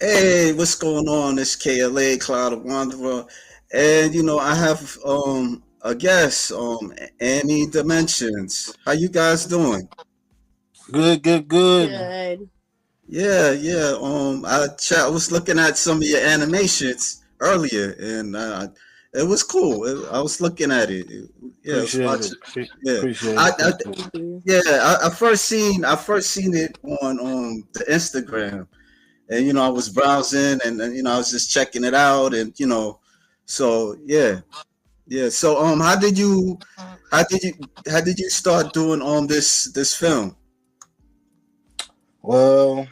Hey, what's going on? It's KLA Cloud of Wanderer, and I have a guest, Anidimensions. How you guys doing? Good, good, good. Good. Yeah, yeah. I was looking at some of your animations earlier, and it was cool. I was looking at it. Yeah, I was Appreciate it. watching. Yeah, Appreciate I, it. I Thank you. Thank you. yeah, I first seen it on the Instagram, and I was browsing, and I was just checking it out, and so yeah, yeah. So how did you start doing this film? Well,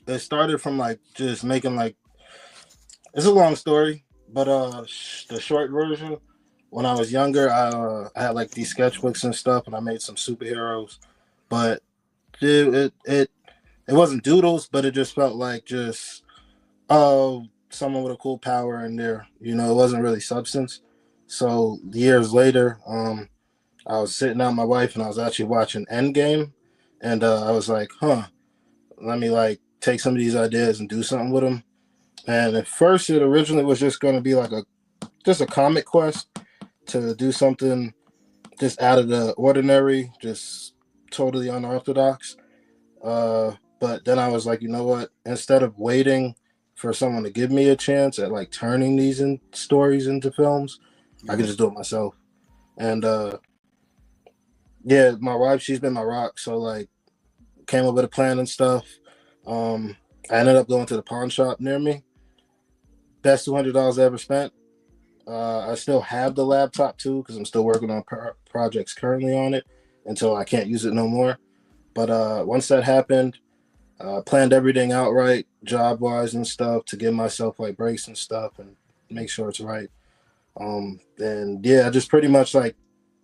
it started from like just making like it's a long story, but the short version. When I was younger, I had like these sketchbooks and stuff, and I made some superheroes. But it wasn't doodles, but it just felt like just someone with a cool power in there. It wasn't really substance. So years later, I was sitting down with my wife and I was actually watching Endgame, and I was like, huh, let me like take some of these ideas and do something with them. And at first, it originally was just going to be like a comic quest to do something just out of the ordinary, just totally unorthodox. But then I was like, you know what? Instead of waiting for someone to give me a chance at like turning these stories into films, I could Yeah, just do it myself. And yeah, my wife, she's been my rock. So like, came up with a plan and stuff. Um, I ended up going to the pawn shop near me. Best $200 I ever spent. I still have the laptop too because I'm still working on projects currently on it until I can't use it no more. But once that happened, planned everything out right, job wise and stuff, to give myself like breaks and stuff and make sure it's right. And yeah, I just pretty much like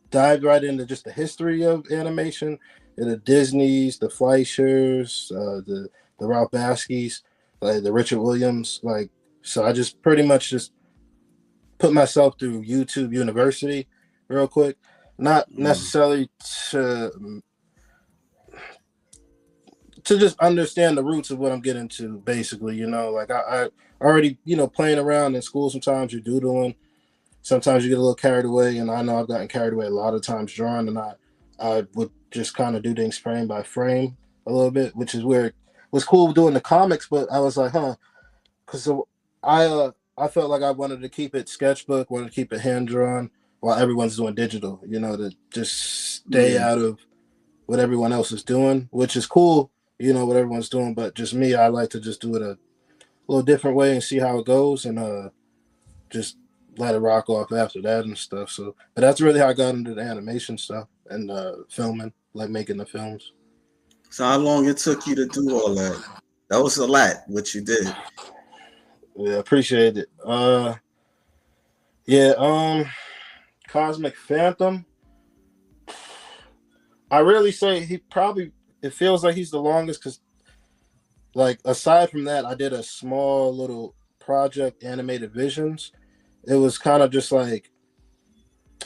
dived right into just the history of animation, the Disneys, the Fleischers, the Ralph Baskis, like the Richard Williams, like so. I just pretty much just put myself through YouTube University real quick, not mm, necessarily to to just understand the roots of what I'm getting to. Basically, like I already playing around in school. Sometimes you're doodling. Sometimes you get a little carried away, and I know I've gotten carried away a lot of times drawing, and I would just kind of do things frame by frame a little bit, which is where it was cool doing the comics. But I was like, huh, because I felt like I wanted to keep it sketchbook, wanted to keep it hand drawn, while everyone's doing digital. To just stay yeah. out of what everyone else is doing, which is cool. What everyone's doing, but just me, I like to just do it a little different way and see how it goes, and just let it rock off after that and stuff. So, but that's really how I got into the animation stuff and filming, like making the films. So how long it took you to do all that? That was a lot. What you did. Yeah, appreciate it. Yeah, Cosmic Phantom. I really say he probably. It feels like he's the longest because, like, aside from that, I did a small little project, Animated Visions. It was kind of just like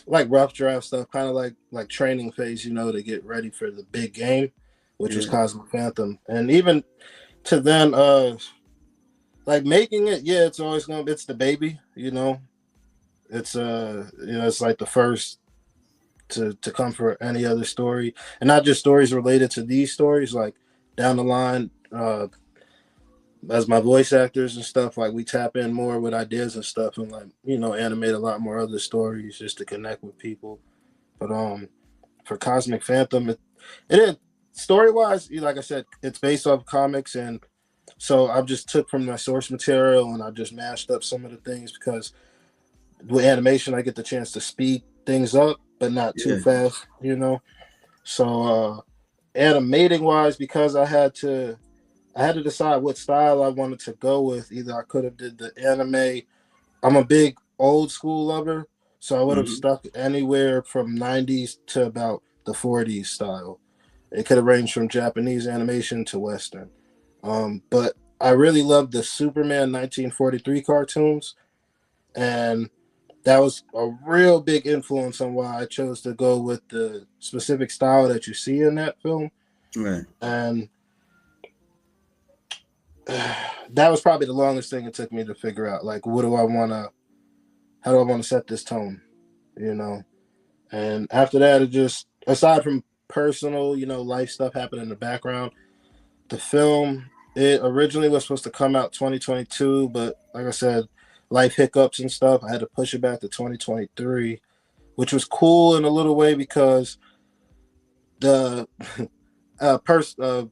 rough draft stuff, kind of like training phase, to get ready for the big game, which was Yeah, Cosmic Phantom. And even to then, like making it, yeah, it's the baby, It's it's like the first to come for any other story, and not just stories related to these stories, like down the line. As my voice actors and stuff, like we tap in more with ideas and stuff, and like animate a lot more other stories just to connect with people. But for Cosmic Phantom, it story wise, like I said, it's based off comics, and so I just took from my source material and I just mashed up some of the things because with animation I get the chance to speed things up, but not too yeah, fast. So animating wise, because I had to decide what style I wanted to go with. Either I could have did the anime. I'm a big old school lover, so I would have hmm, stuck anywhere from 90s to about the 40s style. It could have ranged from Japanese animation to Western. But I really loved the Superman 1943 cartoons, and that was a real big influence on why I chose to go with the specific style that you see in that film. right. And that was probably the longest thing it took me to figure out. Like, what do I want to? How do I want to set this tone? You know. And after that, it just aside from personal, life stuff happened in the background. The film, it originally was supposed to come out 2022, but like I said, life hiccups and stuff, I had to push it back to 2023, which was cool in a little way because the pers- I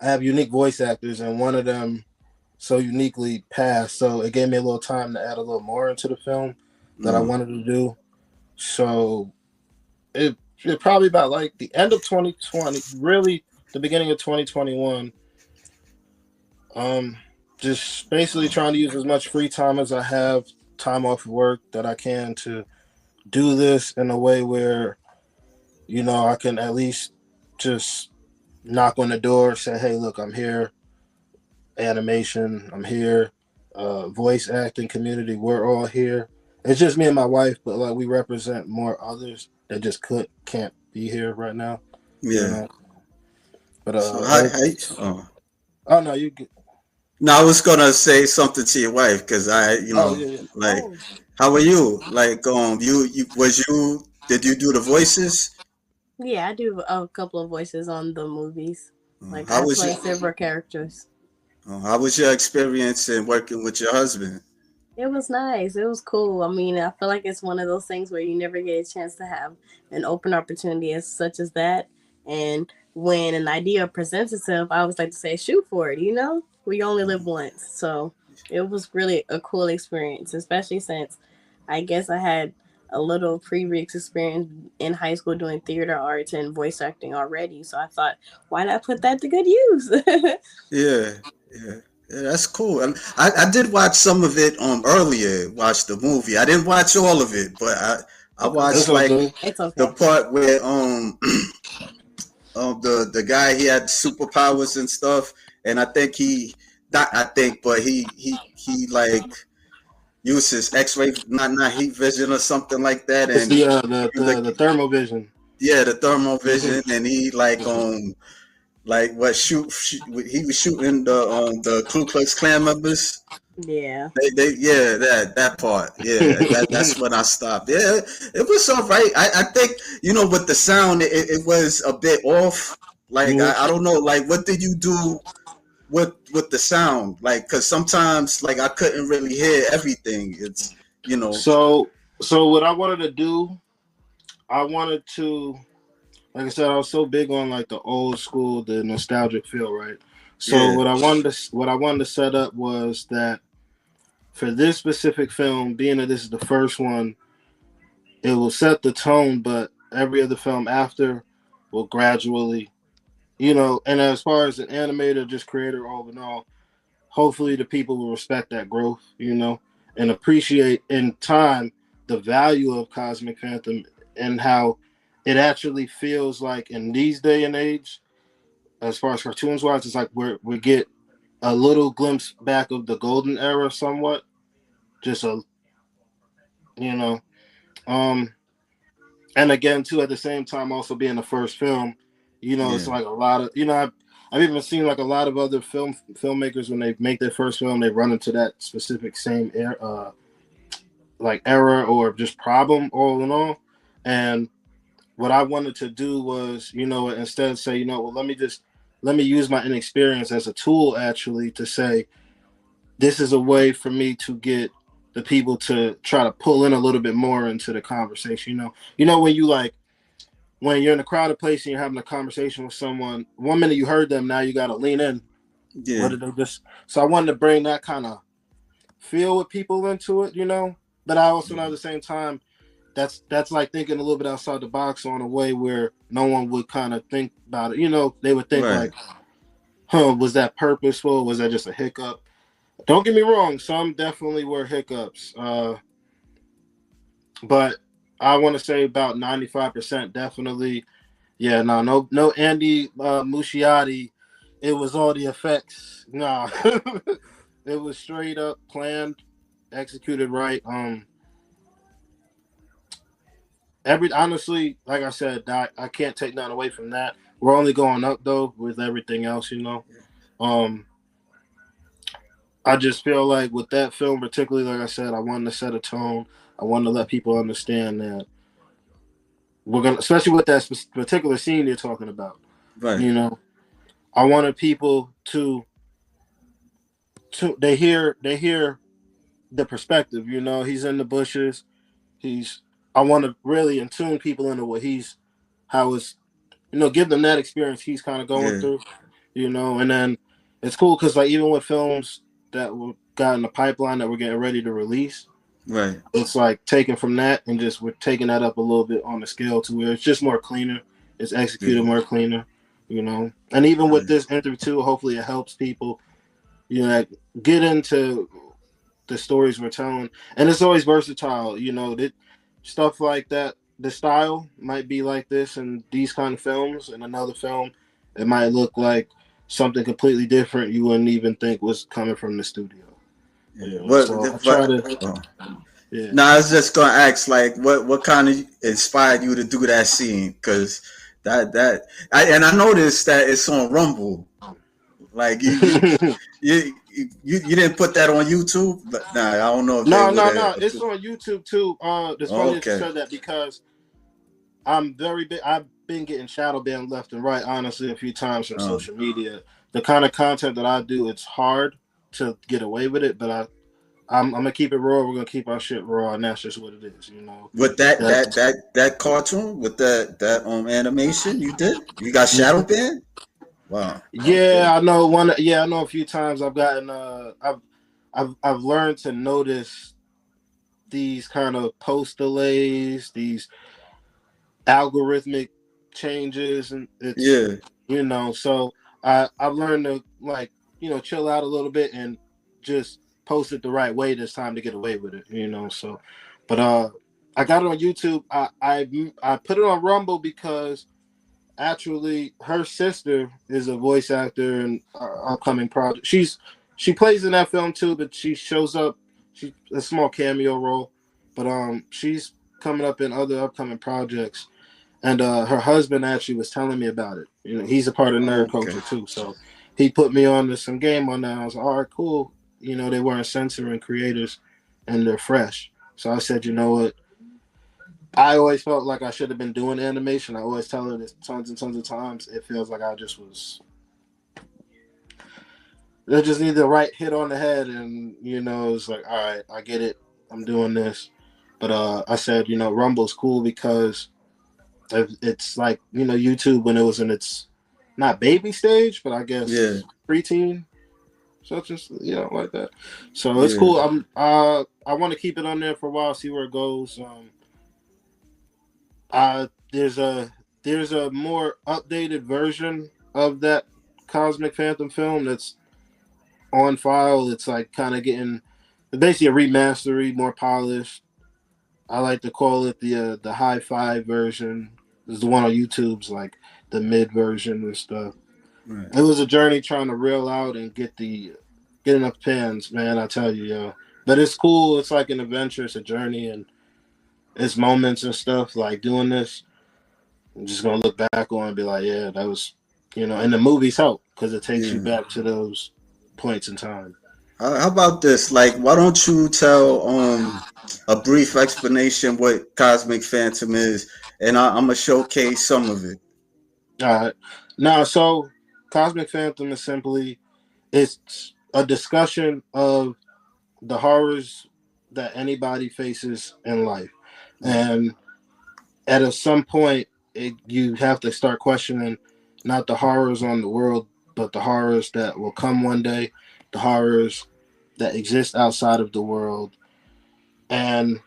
have unique voice actors, and one of them so uniquely passed. So it gave me a little time to add a little more into the film that I Mm. wanted to do. So it probably about like the end of 2020, really the beginning of 2021. Um, just basically trying to use as much free time as I have, time off work that I can to do this in a way where I can at least just knock on the door, say, "Hey, look, I'm here. Animation, I'm here. Voice acting community, we're all here. It's just me and my wife, but like we represent more others that just can't be here right now, you Yeah. know. But So oh. oh no, you get, No, I was gonna say something to your wife because oh yeah, yeah. like, Oh, how are you? Like, did you do the voices? yeah, I do a couple of voices on the movies. Like How I was play your several characters. How was your experience in working with your husband? It was nice. It was cool. I mean, I feel like it's one of those things where you never get a chance to have an open opportunity as such as that. And when an idea presents itself, I always like to say, shoot for it, you know? We only live once. So it was really a cool experience, especially since I guess I had a little previous experience in high school doing theater arts and voice acting already. So I thought, why not put that to good use? Yeah, yeah, yeah, that's cool. And I did watch some of it earlier. Watched the movie. I didn't watch all of it, but I It's okay. It's watched all like good. It's the okay. part where the guy, he had superpowers and stuff, and I think he not I think, but he like uses X-ray, not heat vision or something like that, It's and the he like the thermal vision. the thermal Hmm. vision, and he like what he was shooting the Ku Klux Klan members. Yeah. They yeah, that part, yeah, that's when I stopped. Yeah, it was all right. I think, with the sound, it was a bit off. Like, Hmm. I don't know, like, what did you do with the sound? Like, because sometimes, like, I couldn't really hear everything. It's you know So so what I wanted to do, I wanted to, like I said, I was so big on like the old school, the nostalgic feel, right? So Yeah, what I wanted to set up was that for this specific film, being that this is the first one, it will set the tone, but every other film after will gradually, and as far as an animator, just creator all in all, hopefully the people will respect that growth, and appreciate in time the value of Cosmic Phantom and how it actually feels like in these day and age, as far as cartoons wise, it's like we get a little glimpse back of the golden era somewhat. Just you know, um, and again too at the same time also being the first film, it's yeah, like a lot of I've even seen like a lot of other filmmakers when they make their first film they run into that specific same like error or just problem all in all. And what I wanted to do was, instead of say, well, let me use my inexperience as a tool actually to say this is a way for me to get the people to try to pull in a little bit more into the conversation. When you like when you're in a crowded place and you're having a conversation with someone, one minute you heard them, now you got to lean in. What yeah, did they just? So I wanted to bring that kind of feel with people into it, But I also know at the same time, that's like thinking a little bit outside the box on a way where no one would kind of think about it. They would think right. like, "Huh, was that purposeful? Was that just a hiccup?" Don't get me wrong, some definitely were hiccups, but I want to say about 95% definitely. Yeah, no Andy Muschietti. It was all the effects. Nah, it was straight up planned, executed right. Every honestly, like I said, I can't take nothing away from that. We're only going up though with everything else. Um, I just feel like with that film, particularly, like I said, I wanted to set a tone. I wanted to let people understand that we're gonna, especially with that particular scene you're talking about. Right. You know, I wanted people to they hear the perspective. You know, he's in the bushes. He's I want to really in tune people into what he's how it's give them that experience he's kind of going Yeah. through. And then it's cool because like even with films that were got in the pipeline that we're getting ready to release, Right. it's like taken from that and just we're taking that up a little bit on the scale to where it's just more cleaner. It's executed Yeah. more cleaner. And even with Yeah. this interview too, hopefully it helps people. Like, get into the stories we're telling, and it's always versatile. That stuff like that. The style might be like this in these kind of films. In another film, it might look like something completely different. You wouldn't even think was coming from the studio. Yeah. So I try to, Oh. yeah. No, I was just gonna ask, like, what kind of inspired you to do that scene? Because and I noticed that it's on Rumble. Like you didn't put that on YouTube, but nah, I don't know if they No, would no, have. no. It's on YouTube too. It's Oh, funny that you okay. said that because I'm very big. I've been getting shadow banned left and right, honestly, a few times from Um, social media. The kind of content that I do, it's hard to get away with it, but I'm gonna keep it raw. We're gonna keep our shit raw, and that's just what it is. with that That that that that cartoon with that animation you did, you got shadow Mhm. banned. Wow. Okay. Yeah, I know one. Yeah, I know a few times I've gotten. I've learned to notice these kind of post delays, these algorithmic changes, and it's Yeah. so I've learned to like chill out a little bit and just post it the right way this time to get away with it. So but I got it on YouTube. I put it on Rumble because actually her sister is a voice actor in our upcoming project. She plays in that film too, but she shows up. She's a small cameo role, but she's coming up in other upcoming projects. And her husband actually was telling me about it. He's a part of nerd Okay. culture too, so he put me on to some game on that. I was like, all right, cool. They weren't censoring creators, and they're fresh. So I said, you know what? I always felt like I should have been doing animation. I always tell her this tons and tons of times. It feels like I just was. They just need the right hit on the head, and it's like, all right, I get it. I'm doing this, but I said, Rumble's cool because it's like YouTube when it was in its not baby stage, but I Yeah. guess preteen, such as like that. So it's Yeah. cool. I want to keep it on there for a while, see where it goes. There's a more updated version of that Cosmic Phantom film that's on file. It's like kind of getting basically a remastery, more polished. I like to call it the high five version. Is the one on YouTube's like the mid version and stuff. Right. It was a journey trying to reel out and get enough pins, man. I tell you, but it's cool. It's like an adventure. It's a journey, and it's moments and stuff like doing this. I'm just gonna look back on and be like, yeah, that was, and the movies help because it takes you Yeah. back to those points in time. How about this? Like, why don't you tell a brief explanation what Cosmic Phantom is, and I'm gonna showcase some of it. All right, now so Cosmic Phantom is simply it's a discussion of the horrors that anybody faces in life, Right. and some point you have to start questioning not the horrors on the world, but the horrors that will come one day, the horrors that exist outside of the world, and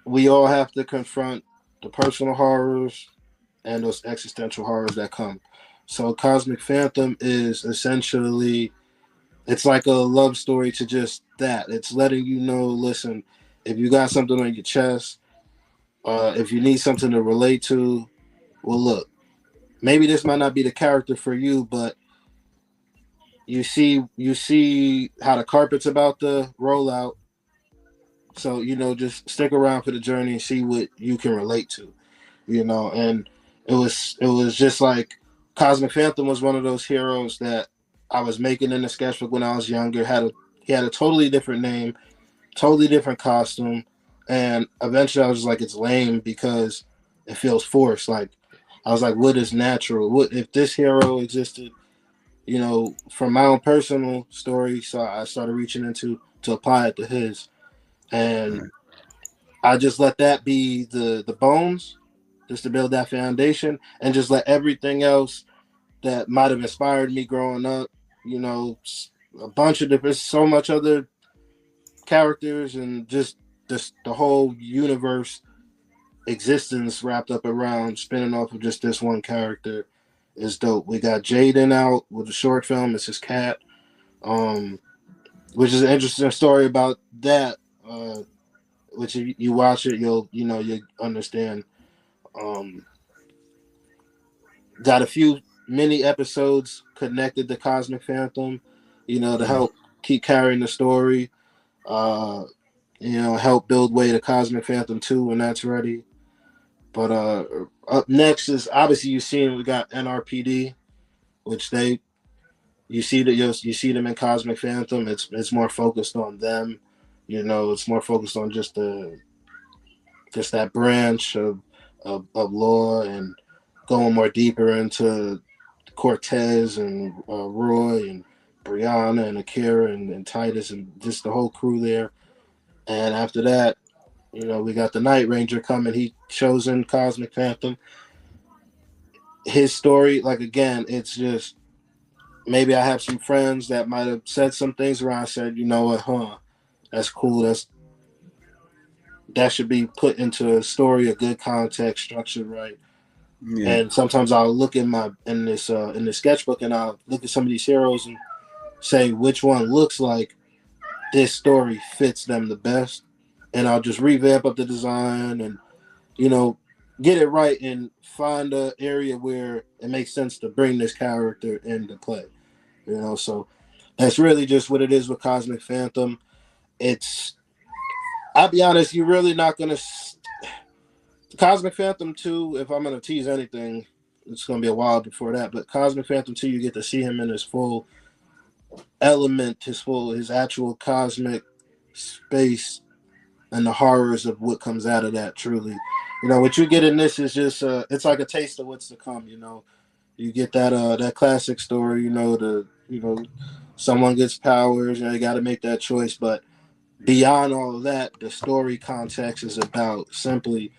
we all have to confront the personal horrors and those existential horrors that come. So Cosmic Phantom is essentially it's like a love story to just that. It's letting you know, listen, if you got something on your chest, if you need something to relate to, well, look, maybe this might not be the character for you, but you see how the carpet's about to roll out. So just stick around for the journey and see what you can relate to. And it was just like Cosmic Phantom was one of those heroes that I was making in the sketchbook when I was younger. He had a totally different name, totally different costume, and eventually I was just like, it's lame because it feels forced. Like I was like, what is natural? What if this hero existed? You know, from my own personal story, so I started reaching into to apply it to his, and Right. I just let that be the bones, just to build that foundation, and just let everything else that might have inspired me growing up. You know, a bunch of different, so much other characters, and just the whole universe existence wrapped up around spinning off of just this one character is dope. We got Jaden out with a short film. It's his cat, um, which is an interesting story about that. Which if you watch it, you understand. Um, got a few mini episodes connected to Cosmic Phantom, to Yeah. help keep carrying the story. Uh, help build way to Cosmic Phantom 2 when that's ready. But up next is obviously you've seen we got NRPD, which you see them in Cosmic Phantom. It's more focused on them. It's more focused on just that branch of lore and going more deeper into Cortez and Roy and Brianna and Akira and Titus and just the whole crew there. And after that, we got the Night Ranger coming. He shows in Cosmic Phantom. His story, like again, it's just maybe I have some friends that might have said some things where I said, you know what, that's cool. That should be put into a story, a good context, structured right. Yeah. And sometimes I'll look in this sketchbook and I'll look at some of these heroes and say which one looks like this story fits them the best, and I'll just revamp up the design and you know get it right and find an area where it makes sense to bring this character into play. So that's really just what it is with Cosmic Phantom. It's I'll be honest, you're really not gonna Cosmic Phantom 2. If I'm gonna tease anything, it's gonna be a while before that. But Cosmic Phantom 2, you get to see him in his full element, his actual cosmic space and the horrors of what comes out of that. Truly, what you get in this is just it's like a taste of what's to come. You get that classic story. Someone gets powers, and they got to make that choice. But beyond all of that, the story context is about simply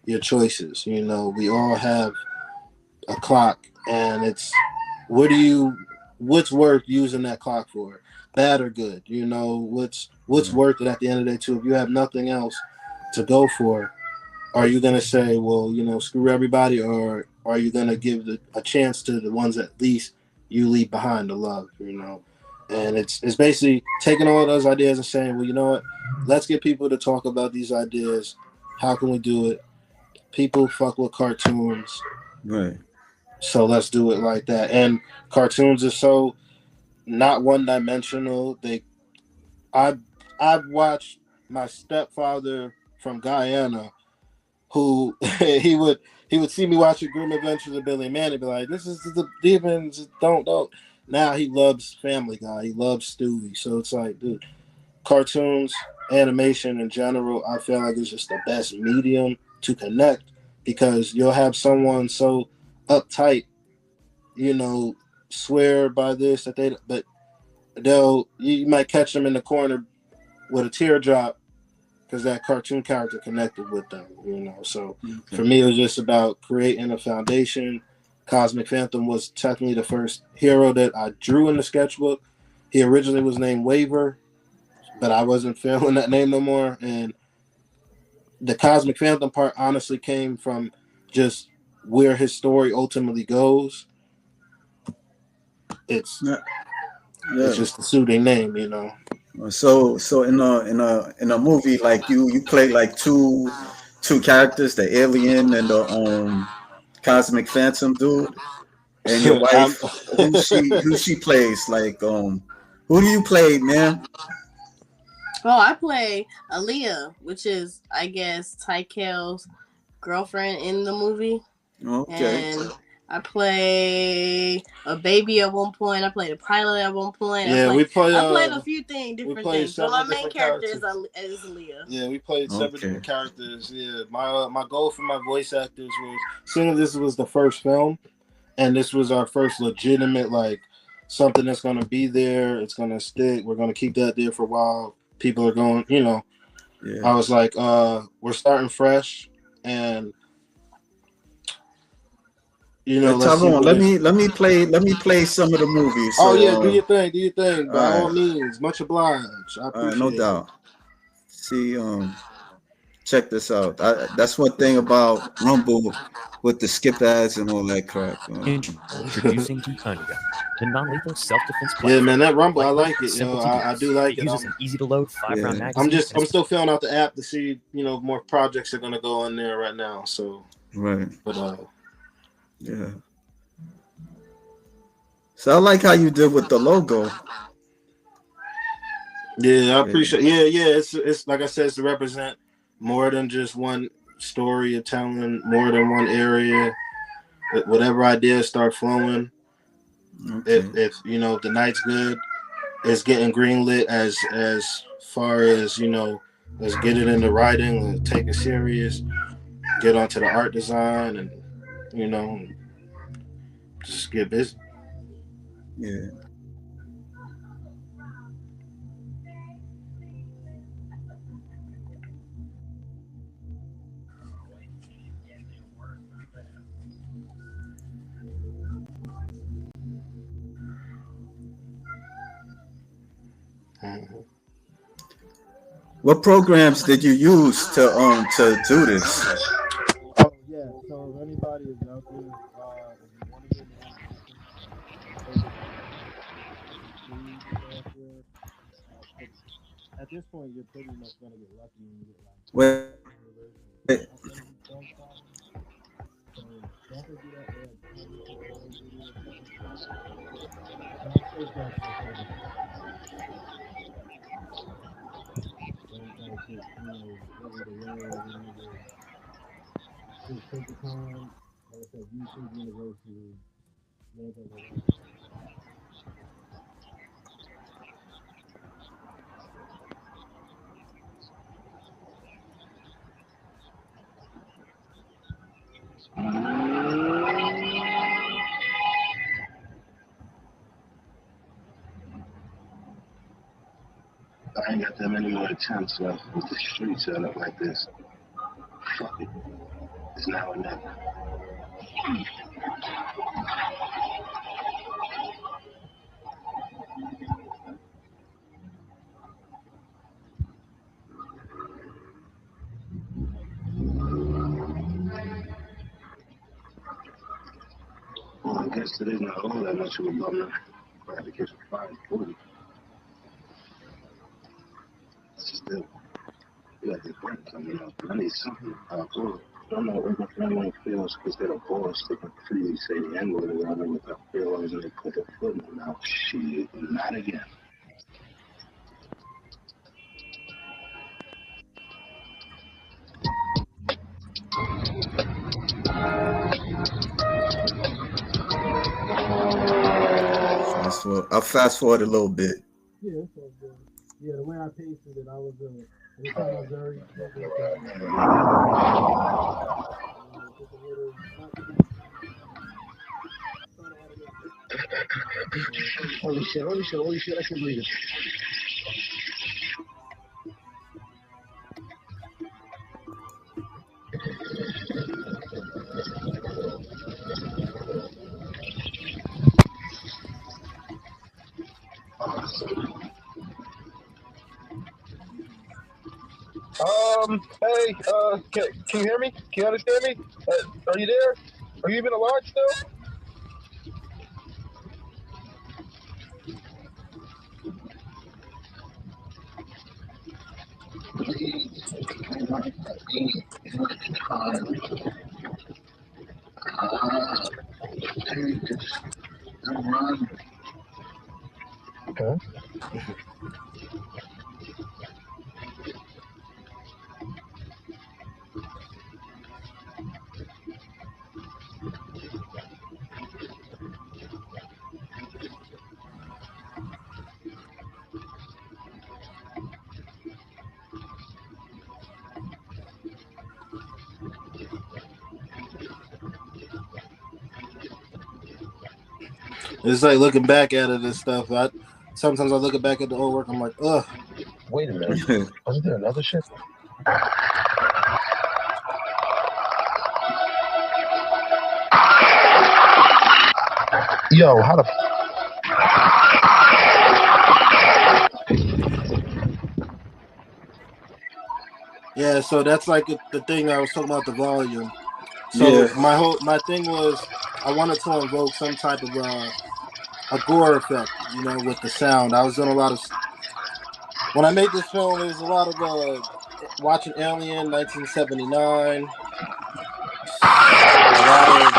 your choices. We all have a clock, and it's what do you what's worth using that clock for, bad or good. What's Yeah. worth it at the end of the day too. If you have nothing else to go for, are you going to say, well, screw everybody, or are you going to give a chance to the ones at least you leave behind to love? And it's basically taking all those ideas and saying, well, you know what, let's get people to talk about these ideas. How can we do it? People fuck with cartoons, Right. so let's do it like that. And cartoons are so not one dimensional. I I've watched my stepfather from Guyana, who he would see me watching Grim Adventures of Billy and Mandy, be like, "This is the demons, don't." Now he loves Family Guy. He loves Stewie. So it's like, dude, cartoons, animation in general, I feel like it's just the best medium to connect because you'll have someone so uptight, you know, swear by this that they, but you might catch them in the corner with a teardrop because that cartoon character connected with them. So for Okay. me, it was just about creating a foundation. Cosmic Phantom was technically the first hero that I drew in the sketchbook. He originally was named Waver, but I wasn't feeling that name no more. And the Cosmic Phantom part honestly came from just where his story ultimately goes. It's Yeah. it's Yeah. just a suiting name. So in a movie, like you play like two characters, the alien and the cosmic phantom dude, and your I'm, wife, who she plays, like who do you play, man? Oh, I play Aaliyah, which is, I guess, Tykel's girlfriend in the movie. Okay. And I play a baby at one point. I played a pilot at one point. Yeah, I played a few different things. So my main character is Leah. Yeah, we played several different characters. Yeah, my goal for my voice actors was, seeing this was the first film, and this was our first legitimate, like, something that's gonna be there. It's gonna stick. We're gonna keep that there for a while. People are going, you know. Yeah. I was like, we're starting fresh, and you know, Tyron, let me play some of the movies. So, yeah, do your thing. By all means, much obliged. I appreciate no doubt. See, check this out. That's one thing about Rumble with the skip ads and all that crap. Introducing Upcoming, the non-lethal self-defense platform. Yeah, man, that Rumble, I like it. Yo, I do like it. Uses an easy-to-load 5-round magazine. I'm still filling out the app to see, you know, more projects are gonna go on there right now. So right, but yeah. So I like how you did with the logo. Yeah, I appreciate. Yeah. It's like I said, it's to represent more than just one story you're telling, more than one area. Whatever ideas start flowing, if you know the night's good, it's getting greenlit as far as, you know, let's get it into writing and take it serious, get onto the art design, and, you know, just get busy. Yeah. What programs did you use to do this? Oh yeah, so if anybody is out there, if you want to get into at this point, you're pretty much gonna get lucky when you get like. Wait. Just take the time, like I said, YouTube University. I ain't got that many more attempts left with the street set up like this. Fuck it. It's now or never. Well, I guess today's not all that much of a bummer. I had to catch a 540. Still, you got this break coming up. I need something to pop up. I don't know what my family feels because they're the boss. They can freely say the N-word around them without realizing they put their foot in their mouth. Shit, not again. I'll fast forward a little bit. Yeah, it's all good. Yeah, the way I pasted it, I was anytime I was very holy shit, I can't believe it. Hey, can you hear me? Can you understand me? Are you there? Are you even alive still? Okay. It's like looking back at it and stuff. Sometimes I look back at the old work. I'm like, ugh. Wait a minute. Wasn't there another ship? Yo, how the? Yeah, so that's like the thing I was talking about, the volume. So my thing was I wanted to invoke some type of a gore effect, with the sound. I was doing a lot of when I made this film. It was a lot of watching Alien 1979, a lot of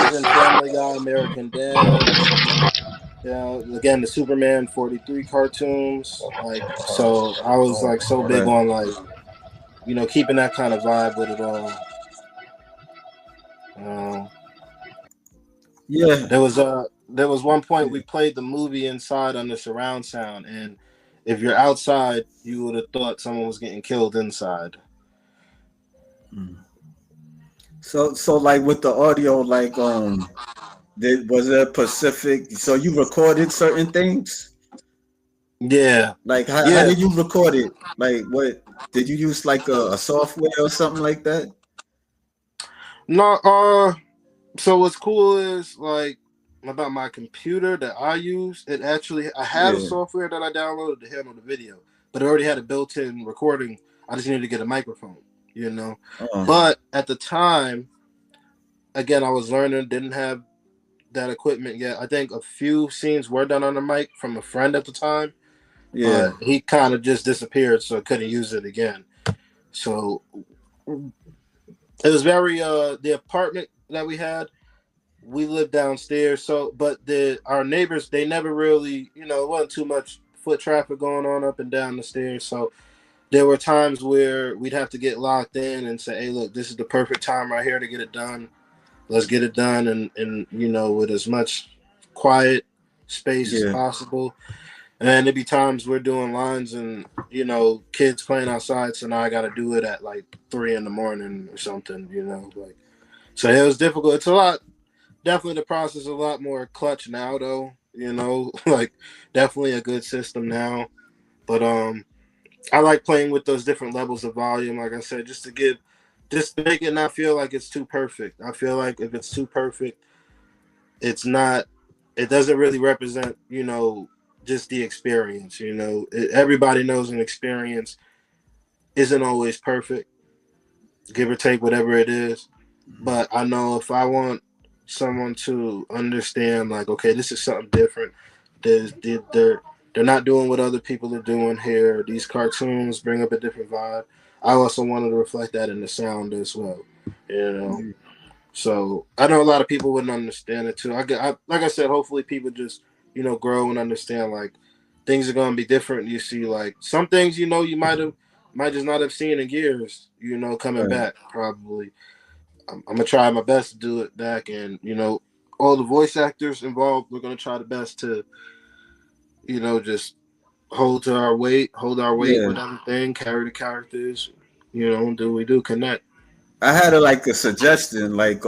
season Family Guy, American Dad. Again, the Superman 43 cartoons. So I was so big on keeping that kind of vibe with it all. Yeah. There was one point we played the movie inside on the surround sound, and if you're outside, you would have thought someone was getting killed inside. So like with the audio, like was there Pacific? So you recorded certain things? Yeah. Like how did you record it? Like what did you use like a software or something like that? No, so what's cool is about my computer that I use, I had a software that I downloaded to handle the video, but it already had a built-in recording. I just needed to get a microphone, But at the time, again, I was learning, didn't have that equipment yet. I think a few scenes were done on the mic from a friend at the time, but he kind of just disappeared, so I couldn't use it again. So it was very the apartment that we had. We lived downstairs, but our neighbors, they never really, it wasn't too much foot traffic going on up and down the stairs. So there were times where we'd have to get locked in and say, hey, look, this is the perfect time right here to get it done. Let's get it done and with as much quiet space as possible. And then there'd be times we're doing lines and, kids playing outside. So now I got to do it at 3 a.m. or something, So it was difficult. It's a lot. Definitely the process is a lot more clutch now, though. Definitely a good system now. But I like playing with those different levels of volume. Like I said, just to make it not feel like it's too perfect. I feel like if it's too perfect, it doesn't really represent, just the experience. Everybody knows an experience isn't always perfect, give or take whatever it is. But I know if I want someone to understand, okay, this is something different. They're not doing what other people are doing here. These cartoons bring up a different vibe. I also wanted to reflect that in the sound as well, So I know a lot of people wouldn't understand it too. Like I said, hopefully people just grow and understand things are going to be different. You see some things you might just not have seen in years. Coming back probably. I'm gonna try my best to do it back, and all the voice actors involved, we're gonna try the best to just hold our weight with everything, carry the characters, do we do connect. I had a suggestion, there's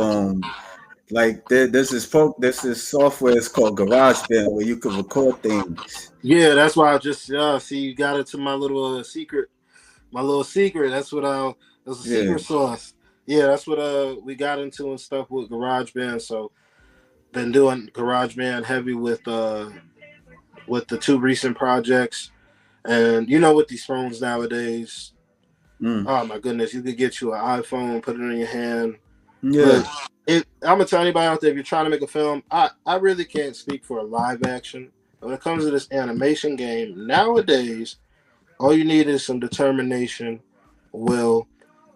this software, it's called GarageBand, where you can record things. Yeah, that's why I just see you got into my little secret. That's what that's a secret sauce. Yeah, that's what we got into and stuff with GarageBand. So been doing GarageBand heavy with the 2 recent projects. And with these phones nowadays, oh my goodness, you could get you an iPhone, put it in your hand. Yeah. I'm gonna tell anybody out there, if you're trying to make a film, I really can't speak for a live action. When it comes to this animation game, nowadays, all you need is some determination, will,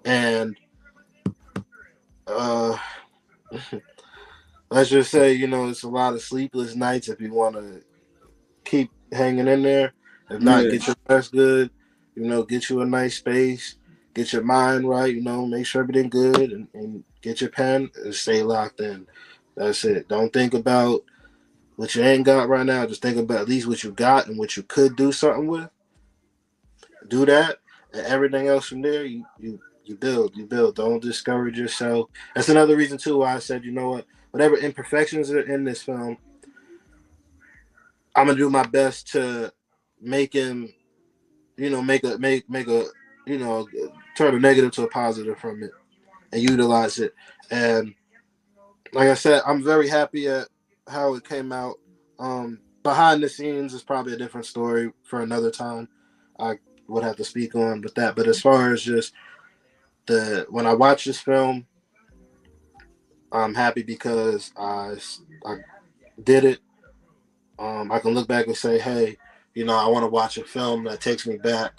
and let's just say, it's a lot of sleepless nights if you want to keep hanging in there. If not, get your rest good, get you a nice space, get your mind right, make sure everything good, and get your pen and stay locked in. That's it. Don't think about what you ain't got right now. Just think about at least what you got and what you could do something with. Do that, and everything else from there, you build. Don't discourage yourself. That's another reason too why I said, whatever imperfections are in this film, I'm gonna do my best to make him, make a, turn a negative to a positive from it and utilize it. And like I said, I'm very happy at how it came out. Behind the scenes is probably a different story for another time. I would have to speak on with that. But as far as just when I watch this film, I'm happy because I did it. I can look back and say, hey, I want to watch a film that takes me back,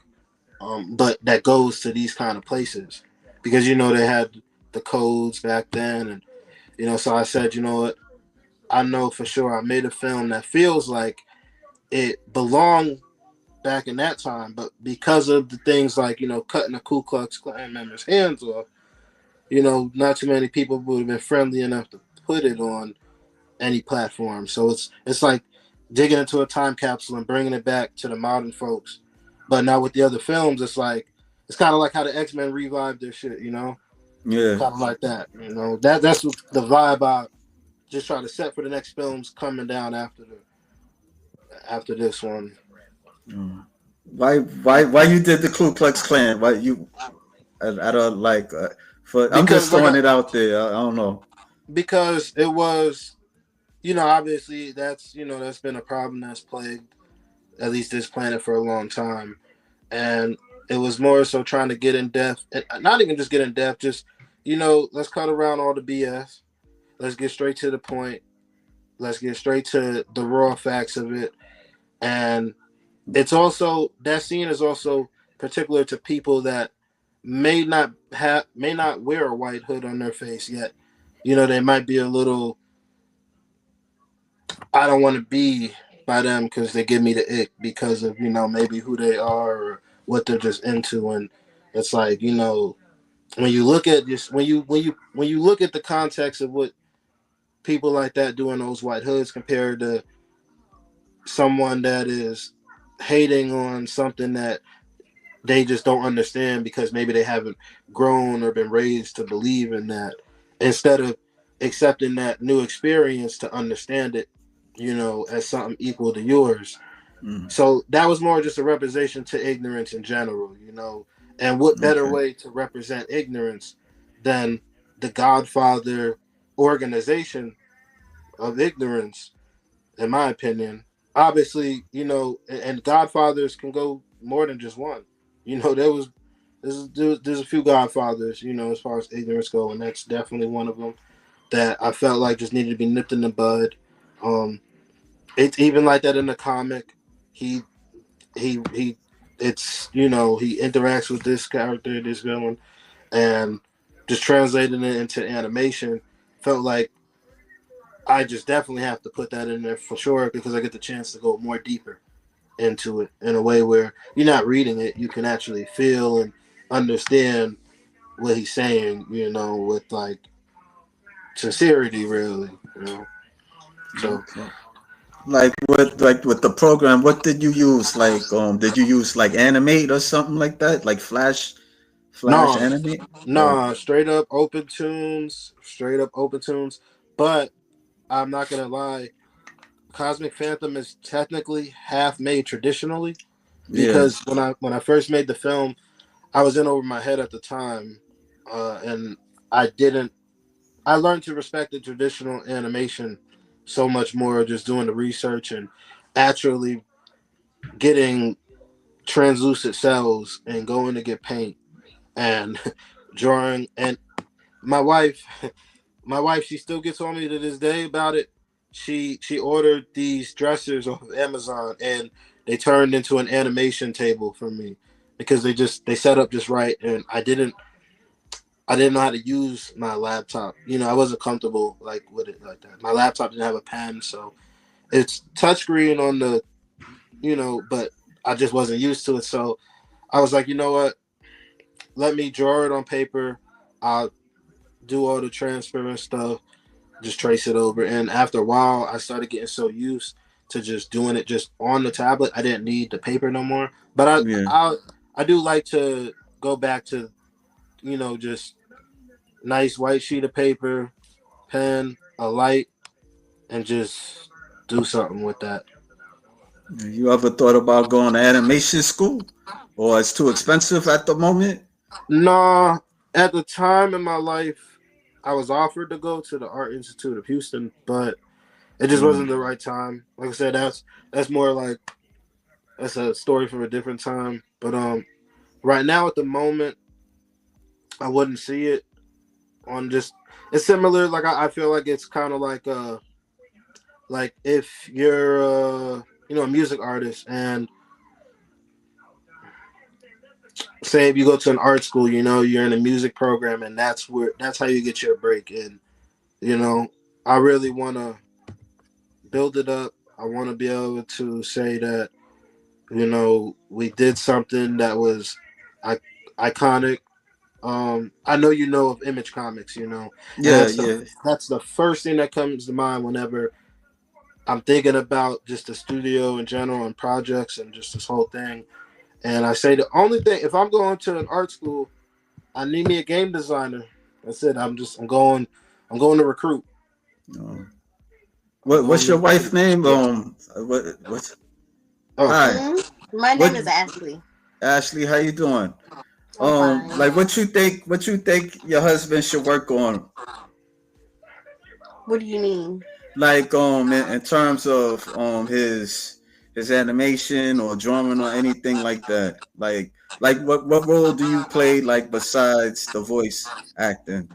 but that goes to these kind of places because they had the codes back then, and so I said, you know what, I know for sure I made a film that feels like it belonged back in that time, but because of the things like cutting a Ku Klux Klan member's hands off, not too many people would have been friendly enough to put it on any platform. So it's like digging into a time capsule and bringing it back to the modern folks. But now with the other films, it's kind of like how the X-Men revived their shit, Yeah. kind of like that. That's what the vibe I just try to set for the next films coming down after this one. Why you did the Ku Klux Klan? Why you? I don't like. I'm just Because throwing it out there. I don't know. Because it was, obviously that's been a problem that's plagued at least this planet for a long time, and it was more so trying to get in depth, not even just get in depth, just let's cut around all the BS. Let's get straight to the point. Let's get straight to the raw facts of it. And it's also, that scene is also particular to people that may not wear a white hood on their face yet. They might be a little, I don't want to be by them because they give me the ick because of maybe who they are or what they're just into. And it's like, when you look at this, when you look at the context of what people like that do in those white hoods compared to someone that is hating on something that they just don't understand because maybe they haven't grown or been raised to believe in that, instead of accepting that new experience to understand it, as something equal to yours. So that was more just a representation to ignorance in general, and what better way to represent ignorance than the Godfather organization of ignorance, in my opinion. Obviously, and Godfathers can go more than just one. There's a few Godfathers, as far as ignorance go, and that's definitely one of them that I felt like just needed to be nipped in the bud. It's even like that in the comic. He it's he interacts with this character, this villain, and just translating it into animation felt like I just definitely have to put that in there for sure because I get the chance to go more deeper into it in a way where you're not reading it, you can actually feel and understand what he's saying, with like sincerity, really, So, With the program, what did you use? Did you use like Animate or something like that? Like Flash no, Animate? no, straight up open tunes. But I'm not gonna lie, Cosmic Phantom is technically half made traditionally Yeah. because when I first made the film, I was in over my head at the time, and I didn't. I learned to respect the traditional animation so much more just doing the research and actually getting translucent cells and going to get paint and drawing. And my wife, she still gets on me to this day about it. She ordered these dressers off of Amazon and they turned into an animation table for me because they set up just right, and I didn't know how to use my laptop. I wasn't comfortable like with it like that. My laptop didn't have a pen, so it's touchscreen on the, but I just wasn't used to it. So I was like, you know what? Let me draw it on paper. I'll do all the transparent stuff, just trace it over. And after a while, I started getting so used to just doing it just on the tablet. I didn't need the paper no more. But Yeah. I do like to go back to, just nice white sheet of paper, pen, a light, and just do something with that. You ever thought about going to animation school, or it's too expensive at the moment? Nah, at the time in my life, I was offered to go to the Art Institute of Houston, but it just wasn't the right time. Like I said, that's more like that's a story from a different time. But right now at the moment, I wouldn't see it on just. It's similar. Like I feel like it's kind of like if you're a music artist and say if you go to an art school, you're in a music program and that's how you get your break. And I really want to build it up. I want to be able to say that we did something that was iconic. I know of Image Comics, and Yeah, yeah. that's the first thing that comes to mind whenever I'm thinking about just the studio in general and projects and just this whole thing. And I say the only thing, if I'm going to an art school, I need me a game designer. That's it. I'm going to recruit. What's your wife's name? Yeah. What's Oh. Hi. My name is Ashley. Ashley, how you doing? Fine. Like what you think your husband should work on? What do you mean? Like in terms of his animation or drawing or anything like that. Like what role do you play like besides the voice acting?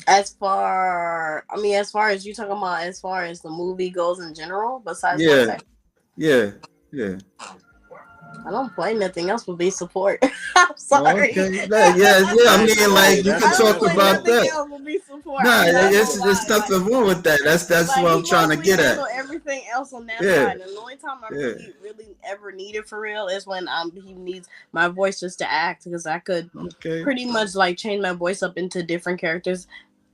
As far as you talking about, as far as the movie goes in general, besides voice Yeah. acting? Yeah. I don't play nothing else but be support. I'm sorry. Okay. Yeah. I mean, like you can talk about that. Nah, it's nothing wrong with that. That's like, what I'm trying to get at. Everything else on that side, and the only time I really ever need it for real is when he needs my voice just to act, because I could pretty much like change my voice up into different characters,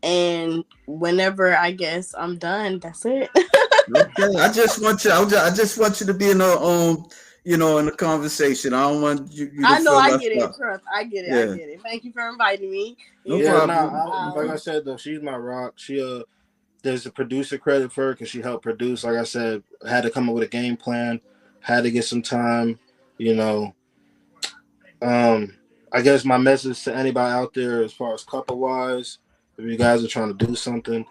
and whenever I guess I'm done, that's it. Okay. I just want you to be in a in the conversation. I don't want you to I know, feel I left get it, out. trust. I get it. Yeah. I get it. Thank you for inviting me. No Yeah, problem. like I said though, she's my rock. She there's a producer credit for her because she helped produce. Like I said, had to come up with a game plan, had to get some time. I guess my message to anybody out there, as far as couple wise, if you guys are trying to do something,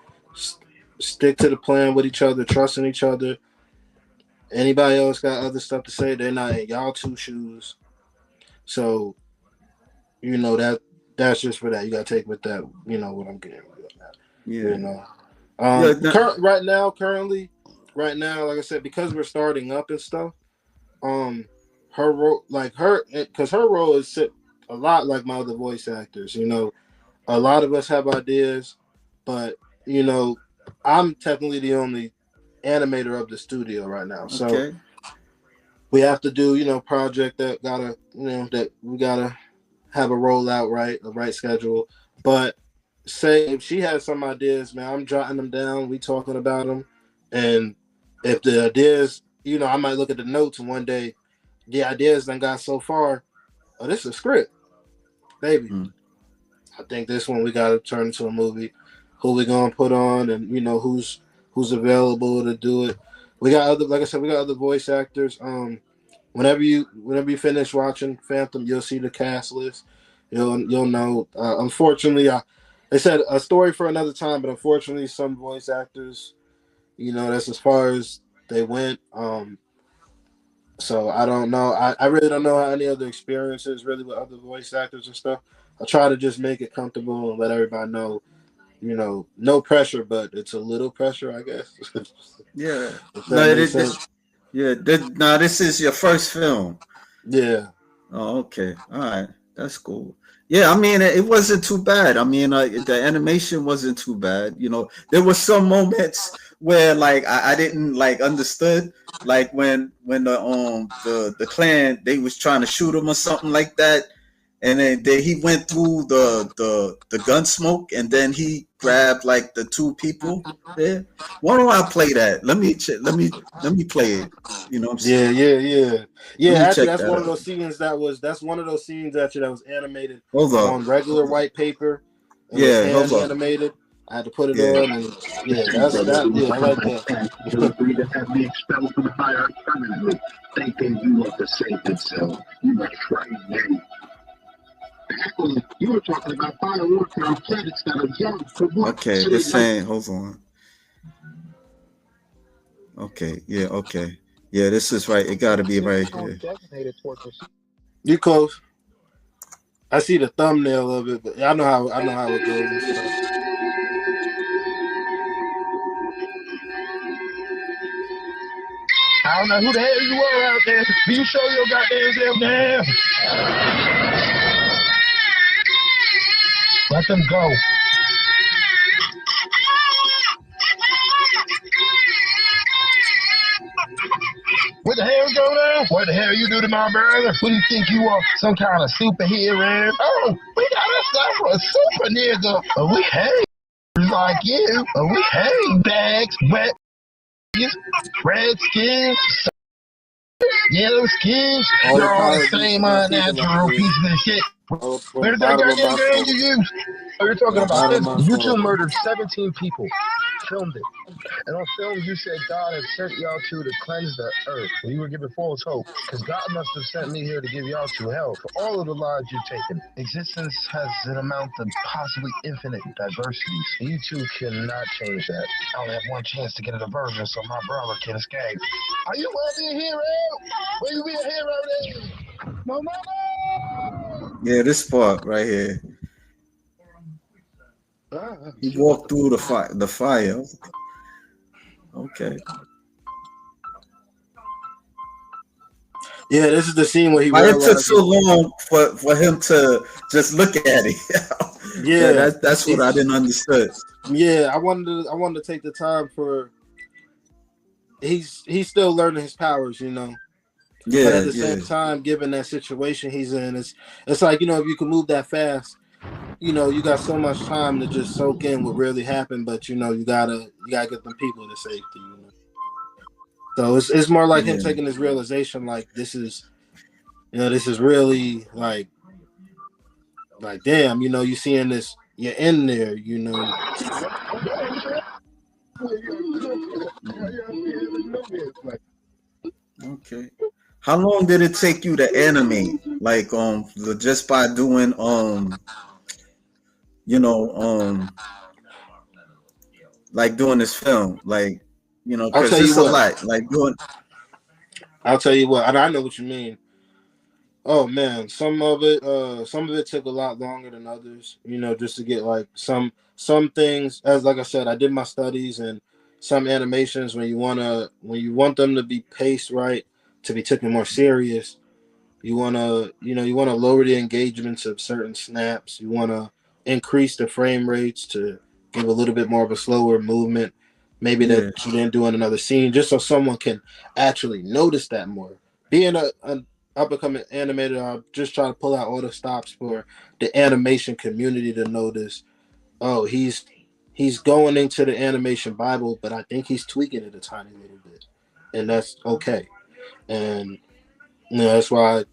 stick to the plan with each other, trust in each other. Anybody else got other stuff to say? They're not in y'all two shoes. So, that's just for that. You gotta take with that, what I'm getting with that. Yeah. Currently, like I said, because we're starting up and stuff, her role, because her role is a lot like my other voice actors. A lot of us have ideas, but I'm technically the only animator of the studio right now. So we have to do, project that that we gotta have a rollout right, a right schedule. But say if she has some ideas, man, I'm jotting them down. We talking about them, and if the ideas, I might look at the notes and one day the ideas done got so far. Oh, this is a script, baby. I think this one we got to turn into a movie. Who we gonna put on, and who's available to do it. We got other, like I said, we got other voice actors. Whenever you finish watching Phantom, you'll see the cast list. You'll know. Unfortunately, they said a story for another time, but unfortunately, some voice actors, that's as far as they went. So I don't know. I really don't know how any other experiences really with other voice actors and stuff. I try to just make it comfortable and let everybody know, no pressure, but it's a little pressure, I guess. Yeah. This is your first film. Yeah. Oh, okay. All right. That's cool. Yeah, I mean, it wasn't too bad. I mean, the animation wasn't too bad. There were some moments where like I didn't like understood, like when the clan, they was trying to shoot him or something like that, and then he went through the gun smoke, and then he grabbed like the two people there. Why don't I play that? Let me play it. You know what I'm saying? Yeah. Actually, that's one of those scenes that's one of those scenes actually that was animated on regular white paper. Yeah, hand animated. I had to put it on, and yeah, that's that. Yeah, I like that. That have me expelled from the fire permanently, thinking you want to save yourself. You were frightening. You were talking about fireworks on planets that are young. Okay, this saying, hold on. Okay, yeah, okay. Yeah, this is right. It got to be right here. You close. I see the thumbnail of it, but I know how it goes and stuff. I don't know who the hell you are out there. Do you show your goddamn self now? Let them go. What the hell going on? What the hell you do to my brother? What do you think you are? Some kind of superhero? Oh, we got ourselves a super nigga. We hate like you. We hate bags, wet, red skins, yellow skins. You're all the same unnatural pieces of shit. Where's that goddamn gun you used? Oh, you're talking about this? You two murdered 17 people. Filmed it. And on film, you said God had sent y'all two to cleanse the earth. You were given false hope. Because God must have sent me here to give y'all two hell for all of the lives you've taken. Existence has an amount of possibly infinite diversities. You two cannot change that. I only have one chance to get a diversion so my brother can escape. Are you want to be a hero? Will you be a hero then? No, mama! Yeah, this part right here. He walked through the fire. Okay. Yeah, this is the scene where he Why it took so long for him to just look at it. Yeah, that's what I didn't understand. Yeah, I wanted to take the time for. He's still learning his powers, you know. Yeah, but at the same time, given that situation he's in, it's like, you know, if you can move that fast, you know, you got so much time to just soak in what really happened. But you know, you gotta get them people to safety. You know, so it's more like him taking this realization, like this is really like damn, you know, you seeing this, you're in there, you know. Okay. How long did it take you to animate? Like just by doing you know like doing this film, like, you know, because it's a lot. Like doing. I'll tell you what, I know what you mean. Oh man, some of it took a lot longer than others, you know, just to get like some things. As like I said, I did my studies, and some animations, when you want them to be paced right, to be taken more serious, you wanna lower the engagements of certain snaps. You wanna increase the frame rates to give a little bit more of a slower movement. Maybe that you didn't do in another scene, just so someone can actually notice that more. Being an up-and-coming animator, I just try to pull out all the stops for the animation community to notice. Oh, he's going into the animation Bible, but I think he's tweaking it a tiny little bit, and that's okay. And you know, that's why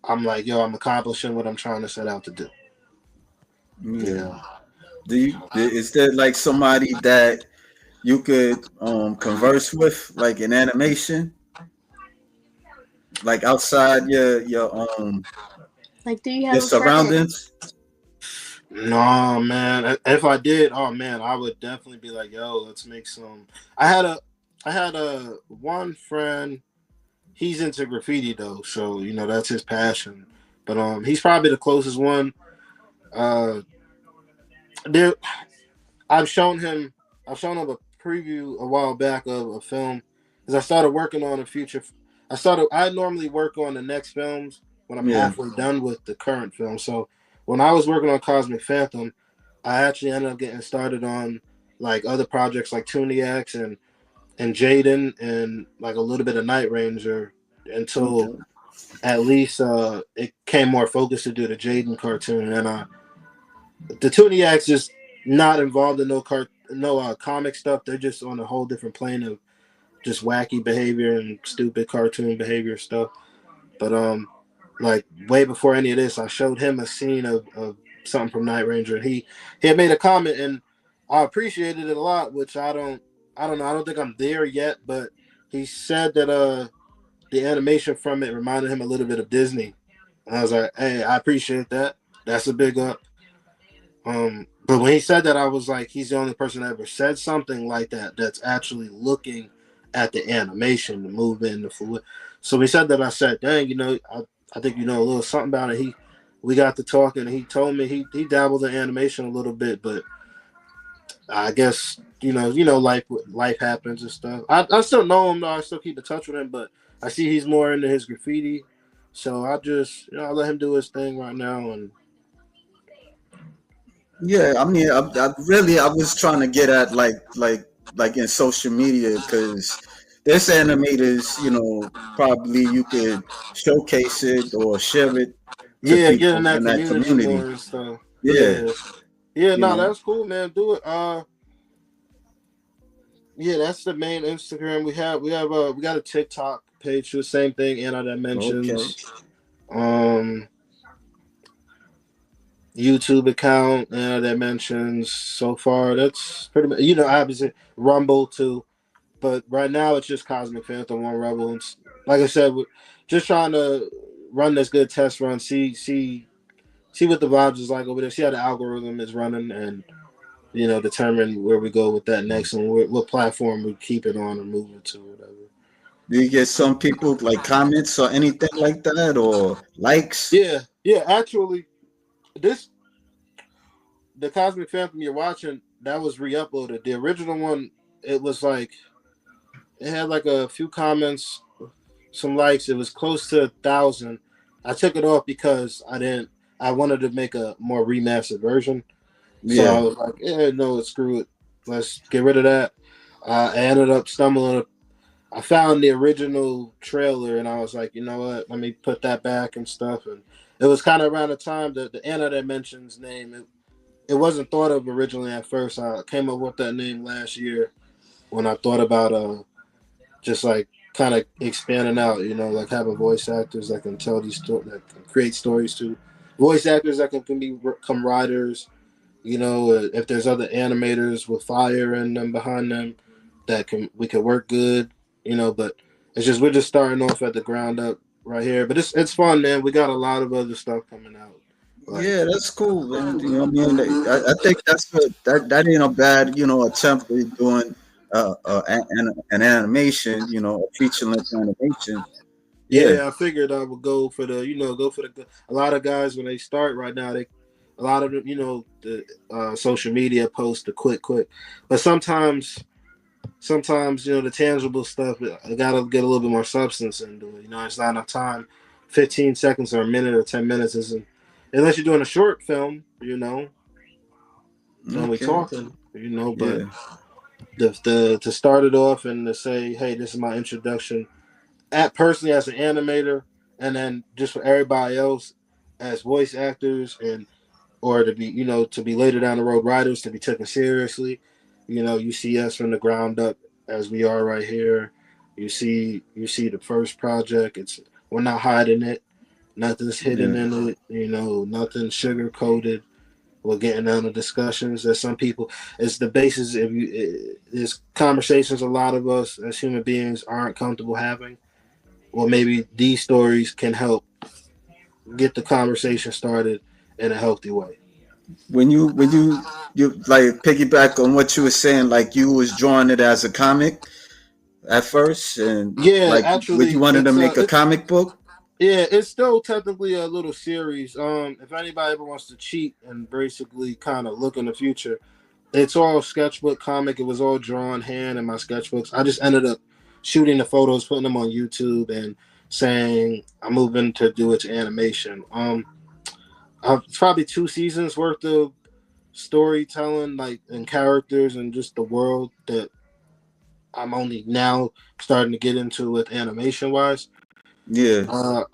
I'm like, yo, I'm accomplishing what I'm trying to set out to do. Yeah. Is there like somebody that you could converse with, like in animation, like outside your like, do you have your surroundings? No, man. If I did, oh man, I would definitely be like, yo, let's make some. I had a one friend. He's into graffiti though, so you know that's his passion. But he's probably the closest one. There, I've shown him a preview a while back of a film, because I started working on a future. I normally work on the next films when I'm halfway done with the current film. So when I was working on Cosmic Phantom, I actually ended up getting started on like other projects like Tuniacs and Jaden, and like a little bit of Night Ranger, until at least it came more focused to do the Jaden cartoon. And the Tuniacs just not involved in no comic stuff. They're just on a whole different plane of just wacky behavior and stupid cartoon behavior stuff. But like way before any of this, I showed him a scene of something from Night Ranger, and he had made a comment, and I appreciated it a lot, which I don't know. I don't think I'm there yet, but he said that the animation from it reminded him a little bit of Disney. And I was like, hey, I appreciate that. That's a big up. But when he said that, I was like, he's the only person that ever said something like that that's actually looking at the animation, the movement, the fluid. So he said that, I said, dang, I think you know a little something about it. We got to talking, and he told me he dabbled in animation a little bit, but I guess life happens and stuff. I still know him though. I still keep in touch with him, but I see he's more into his graffiti. So I just I let him do his thing right now. And Yeah, I mean, I was trying to get at like in social media because there's animators, probably you could showcase it or share it to yeah, get in people that in that community more community. and stuff. Yeah, Yeah, yeah, you no, know. that's cool, man. Do it. Yeah, that's the main Instagram we have. We got a TikTok page for the same thing, Okay. Anidimensions. Um, YouTube account, Anidimensions. So far, that's pretty much. Obviously Rumble too, but right now it's just Cosmic Phantom One Rebel. And like I said, we're just trying to run this good test run, see what the vibes is like over there, see how the algorithm is running, and determine where we go with that next and what platform we keep it on or move it to, whatever. Do you get some people like comments or anything like that or likes? Yeah, yeah. Actually, this the Cosmic Phantom you're watching that was re-uploaded. The original one, it was like it had like a few comments, some likes. It was close to 1,000. I took it off because I didn't. I wanted to make a more remastered version. So I Yeah. was like, yeah, no, screw it. Let's get rid of that. I ended up stumbling. I found the original trailer and I was like, you know what? Let me put that back and stuff. And it was kind of around the time that the Anidimensions name, it wasn't thought of originally at first. I came up with that name last year when I thought about just like kind of expanding out, like having voice actors that can tell these stories, that can create stories too. Voice actors that can become writers. If there's other animators with fire in them behind them, we can work good. But it's just we're just starting off at the ground up right here. But it's fun, man. We got a lot of other stuff coming out. Like, Yeah, that's cool, man. You know what I mean? I think that's what that ain't a bad, attempt at doing an animation, a feature length animation. Yeah. yeah, I figured I would go for the. A lot of guys when they start right now, a lot of them, the social media post the quick, but sometimes the tangible stuff I gotta get a little bit more substance into it. It's not enough time. 15 seconds or a minute or 10 minutes isn't unless you're doing a short film, and we Okay. talking, but Yeah. the to start it off and to say, hey, this is my introduction at personally as an animator, and then just for everybody else as voice actors and or to be later down the road writers to be taken seriously. You see us from the ground up as we are right here. You see the first project. We're not hiding it. Nothing's hidden Yeah. in it. Nothing sugar coated. We're getting down to discussions. There's some people. It's the basis. There's conversations a lot of us as human beings aren't comfortable having. Well, maybe these stories can help get the conversation started in a healthy way. When you like piggyback on what you were saying, like you was drawing it as a comic at first, and Yeah, like would you actually, wanted to make a comic book? it's still technically a little series. If anybody ever wants to cheat and basically kind of look in the future, it's all sketchbook comic. It was all drawn hand in my sketchbooks. I just ended up shooting the photos, putting them on YouTube, and saying I'm moving to do it to animation. It's probably 2 seasons worth of storytelling, like and characters, and just the world that I'm only now starting to get into with animation wise. Yeah.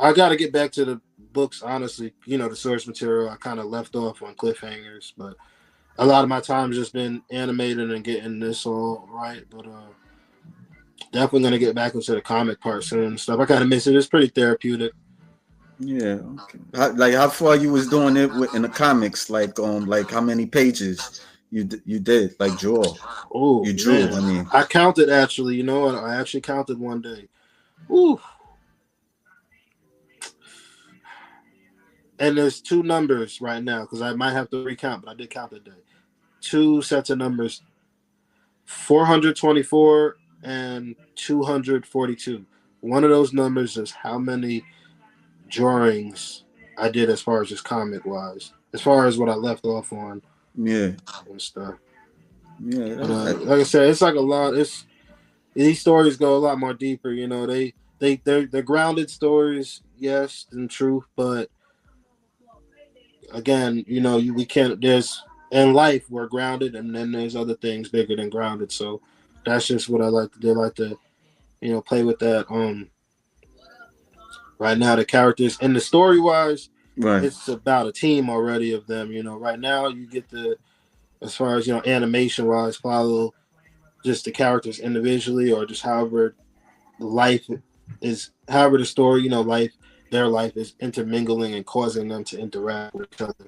I got to get back to the books, honestly. The source material I kind of left off on cliffhangers, but a lot of my time's just been animating and getting this all right. But definitely gonna get back into the comic part soon and stuff. I kind of miss it. It's pretty therapeutic. Yeah. Okay. How far you was doing it in the comics? Like how many pages? You did like draw. Oh, You drew. man. I mean, I counted actually. You know what? I actually counted one day. Ooh. And there's two numbers right now because I might have to recount, but I did count the day. Two sets of numbers: 424 and 242. One of those numbers is how many drawings I did as far as just comic wise, as far as what I left off on yeah, and stuff. yeah. But like I said, it's like a lot. It's these stories go a lot more deeper. You know, they're grounded stories, yes, in truth, but again, you know, we can't. There's in life we're grounded, and then there's other things bigger than grounded. So that's just what I like to do. I like to, you know, play with that. Right now the characters and the story wise, right. it's about a team already of them. You know, right now you get the as far as you know animation wise follow just the characters individually or just however life is, however the story, you know, their life is intermingling and causing them to interact with each other.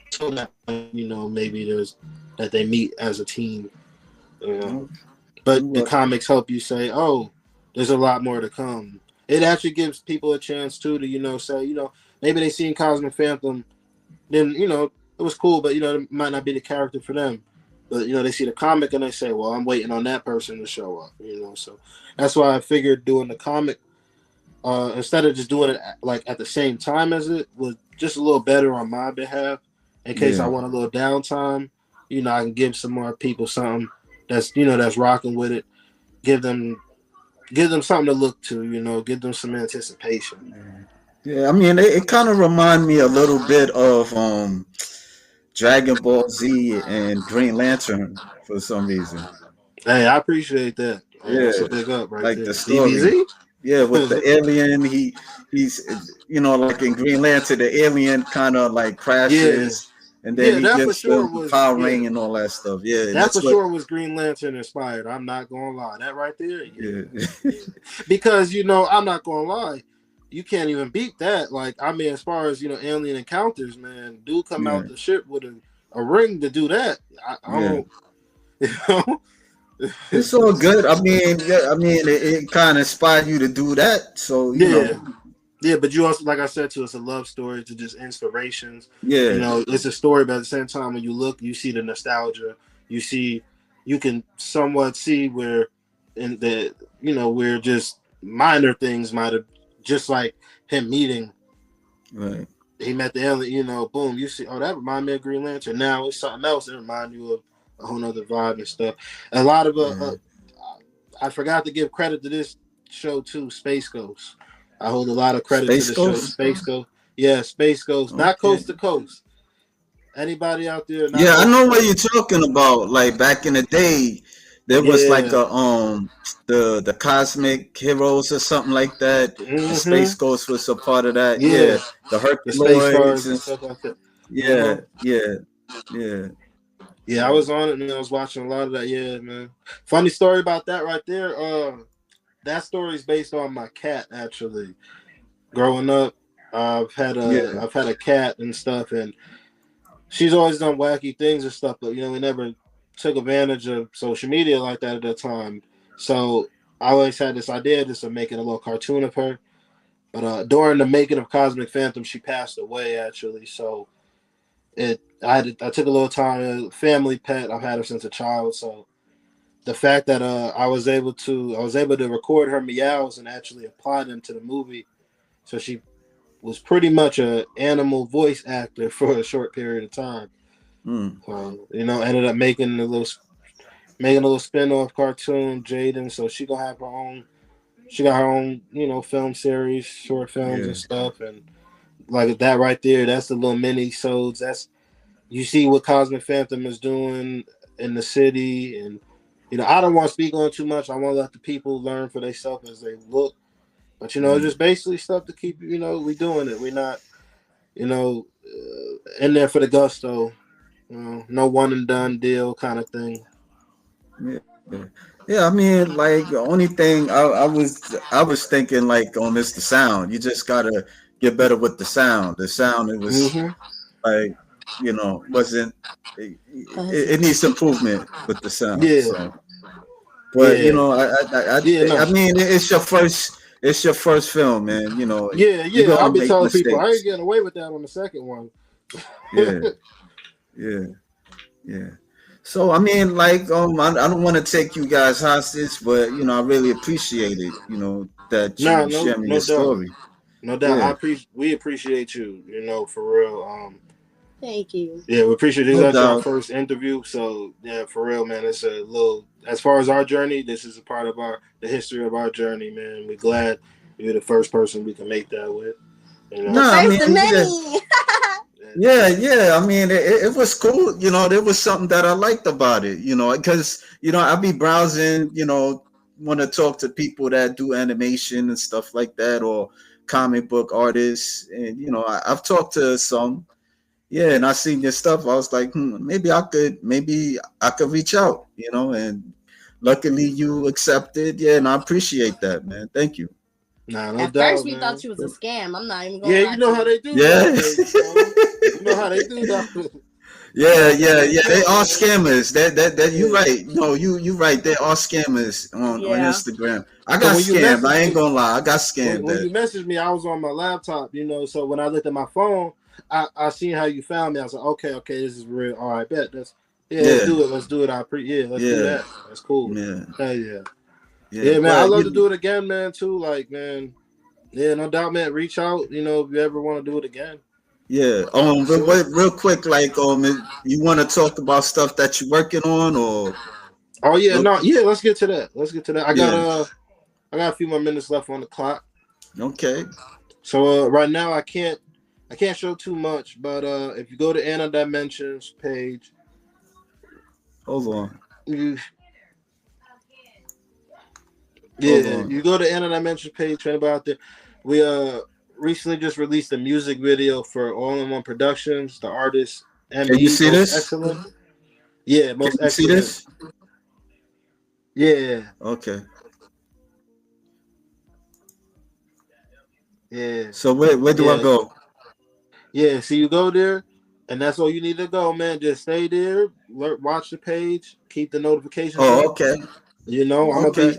So that you know maybe there's that they meet as a team. You know, but the comics help you say, oh, there's a lot more to come. It actually gives people a chance too to, you know, say, you know, maybe they seen Cosmic Phantom, then, you know, it was cool, but, you know, it might not be the character for them. But, you know, they see the comic and they say, well, I'm waiting on that person to show up, you know. So that's why I figured doing the comic, instead of just doing it like at the same time as it, was just a little better on my behalf. In case I want a little downtime, you know, I can give some more people something that's, you know, that's rocking with it. Give them something to look to, you know, give them some anticipation. Yeah, I mean, it kind of remind me a little bit of Dragon Ball Z and Green Lantern for some reason. Hey, I appreciate that. Yeah, That's a big up right like there. the story. DBZ? Yeah, with the alien, he's you know, like in Green Lantern, the alien kind of like crashes, and then Yeah, he that for gives them sure was power ring and all that stuff. Yeah, and that for that's what. sure was Green Lantern inspired. I'm not gonna lie. That right there, Yeah, because you know, I'm not gonna lie. You can't even beat that. Like, I mean, as far as you know, alien encounters, man, dude come out the ship with a ring to do that. I don't, you know. It's all good. I mean, yeah, I mean, it kind of inspired you to do that. So you know, yeah, but you also, like I said, to it's a love story to just inspirations. yeah, You know, it's a story, but at the same time, when you look, you see the nostalgia. You can somewhat see where, in the, you know, where just minor things might have, just like him meeting. right. He met the alien, you know, boom, you see, oh, that reminds me of Green Lantern. Now it's something else that reminds you of a whole nother vibe and stuff. A lot of I forgot to give credit to this show too, Space Ghost. I hold a lot of credit to the show Space Ghost. Yeah, Space Ghost, not Coast to Coast. Anybody out there? Yeah, I know what you're talking about. Like back in the day, there was like a the Cosmic Heroes or something like that. The Space Ghost was a part of that. Yeah, the Herculoids and stuff like that. Yeah, I was on it and I was watching a lot of that. Yeah, man. Funny story about that right there. That story is based on my cat actually. Growing up, I've had a cat and stuff, and she's always done wacky things and stuff, but you know, we never took advantage of social media like that at that time. So I always had this idea just of making a little cartoon of her. But during the making of Cosmic Phantom, she passed away actually. So I took a little time, family pet. I've had her since a child. So the fact that I was able to record her meows and actually apply them to the movie. So she was pretty much an animal voice actor for a short period of time. You know, ended up making a little spin-off cartoon, Jaden. So she gonna have her own. She got her own, you know, film series, short films and stuff, and like that right there. That's the little mini-sodes. That's, you see what Cosmic Phantom is doing in the city, and you know, I don't want to speak on too much. I want to let the people learn for themselves as they look. But you know, it's just basically stuff to keep, you know, we doing it. We're not, you know, in there for the gusto. You know, no one and done deal kind of thing. Yeah. I mean, like the only thing I was thinking like on this the sound. You just gotta get better with the sound. The sound, it was like wasn't. It needs improvement with the sound. Yeah. So, but no. I mean, it's your first film, man. You're I've gonna been make telling people I ain't mistakes. getting away with that on the second one. Yeah. So I mean, like, I don't want to take you guys hostage, but I really appreciate it. That you share me no your doubt. story. No doubt. Yeah. We appreciate you, for real. Thank you. Yeah, we appreciate this. No That's our doubt. first interview. So yeah, for real, man. It's a little as far as our journey, this is a part of the history of our journey, man. We're glad you're the first person we can make that with. No, the I first mean, of many. yeah. I mean, it was cool. There was something that I liked about it. Because I'll be browsing. Want to talk to people that do animation and stuff like that, or comic book artists, and I've talked to some. Yeah, and I seen your stuff. I was like, maybe I could reach out. And luckily you accepted. Yeah, and I appreciate that, man. Thank you. Nah, no At doubt, first, we man. thought you was a scam. I'm not even gonna Yeah, lie. you know how they do Yeah. nowadays, you know how they do that. Yeah. They are scammers. That you right. No, you right. They are scammers on Instagram. I got scammed. I ain't gonna lie. I got scammed. When you messaged me, I was on my laptop, so when I looked at my phone, I seen how you found me. I was like, okay, this is real. All right, bet. Let's do it. Let's do it. Let's do that. That's cool. Yeah. Hell yeah, man. I love to do it again, man, too. Like, man, yeah, no doubt, man. Reach out, if you ever want to do it again. Yeah. Real quick, like, you want to talk about stuff that you're working on, or? Oh yeah, let's get to that. I got a few more minutes left on the clock. Okay. So right now I can't show too much, but if you go to Anidimensions page, hold on. You go to Anidimensions page. For anybody out there, we recently just released a music video for All in One Productions. The artist Can you see this? Excellent. Yeah, most Can you excellent. See this? Yeah. Okay. Yeah. So where do I go? Yeah, so you go there, and that's all you need to go, man. Just stay there, watch the page, keep the notifications. Oh, okay. I'm gonna be.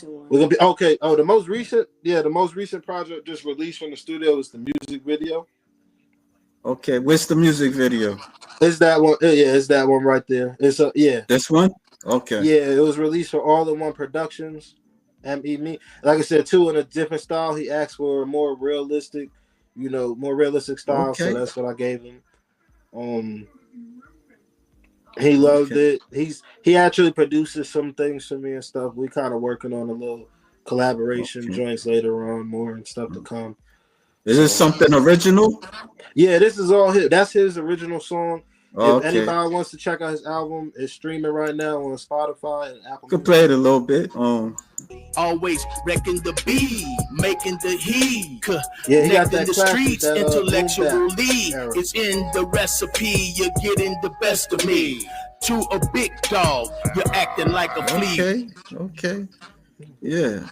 We're gonna be okay. Oh, the most recent project just released from the studio is the music video. Okay, where's the music video? It's that one. Yeah, it's that one right there. It's This one. Okay. Yeah, it was released for All in One Productions. Me. Like I said, too, in a different style. He asked for a more realistic, style. Okay. So that's what I gave him. He loved it. He actually produces some things for me and stuff. We kind of working on a little collaboration joints later on, more and stuff to come. Is this something original? Yeah, this is all his. That's his original song. Oh, if anybody wants to check out his album, it's streaming right now on Spotify and Apple. Could play it a little bit. Always wrecking the beat, making the heat. Yeah, he got that the classic, streets, that, intellectual lead. It's in the recipe. You're getting the best of me. To a big dog, you're acting like a flea. Okay. Yeah.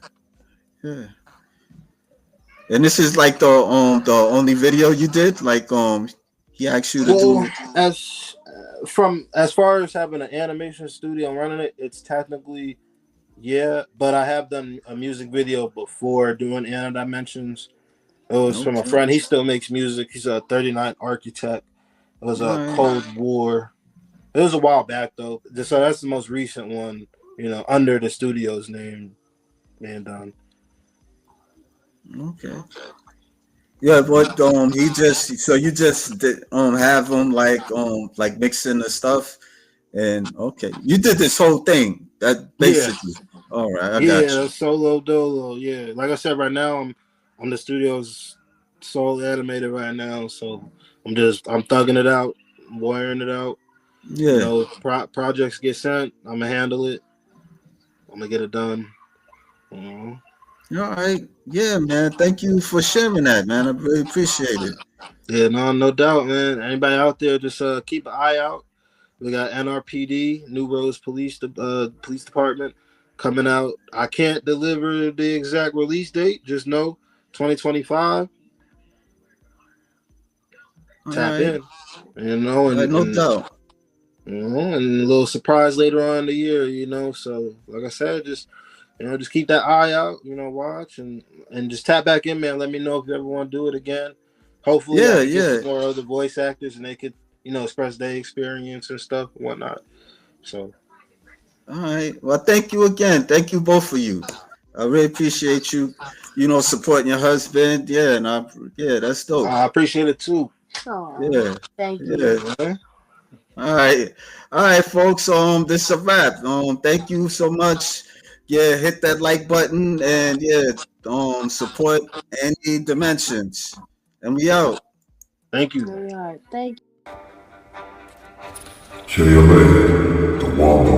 And this is like the only video you did. Like he asked you to do. As far as having an animation studio and running it, it's technically. Yeah, but I have done a music video before doing Anidimensions. It was from a friend. He still makes music. He's a 39 architect. It was a Cold War. It was a while back though. So that's the most recent one, under the studio's name being done. Okay. Yeah, but you just did, have him like mixing the stuff, and you did this whole thing that basically. Yeah. All right, I got you. Solo dolo. Yeah, like I said, right now I'm the studio's sole animator right now, so I'm thugging it out, I'm wiring it out. Yeah. Projects get sent, I'm gonna handle it. I'm gonna get it done. All right. Yeah, man. Thank you for sharing that, man. I really appreciate it. Yeah, no doubt, man. Anybody out there, just keep an eye out. We got NRPD, New Roads Police Department coming out. I can't deliver the exact release date. Just know 2025. tap in, and no doubt. And a little surprise later on in the year, So like I said, just keep that eye out, watch and just tap back in, man. Let me know if you ever want to do it again. Hopefully, I can get some more other voice actors and they could, express their experience and stuff and whatnot. So, all right. Well, thank you again. Thank you both of you. I really appreciate you, supporting your husband. Yeah, and that's dope. I appreciate it too. Oh, thank you. Yeah. All right, folks. This is a wrap. Thank you so much. Yeah, hit that like button and support Anidimensions. And we out. Thank you. We are. Thank you. KLA, the Wombat.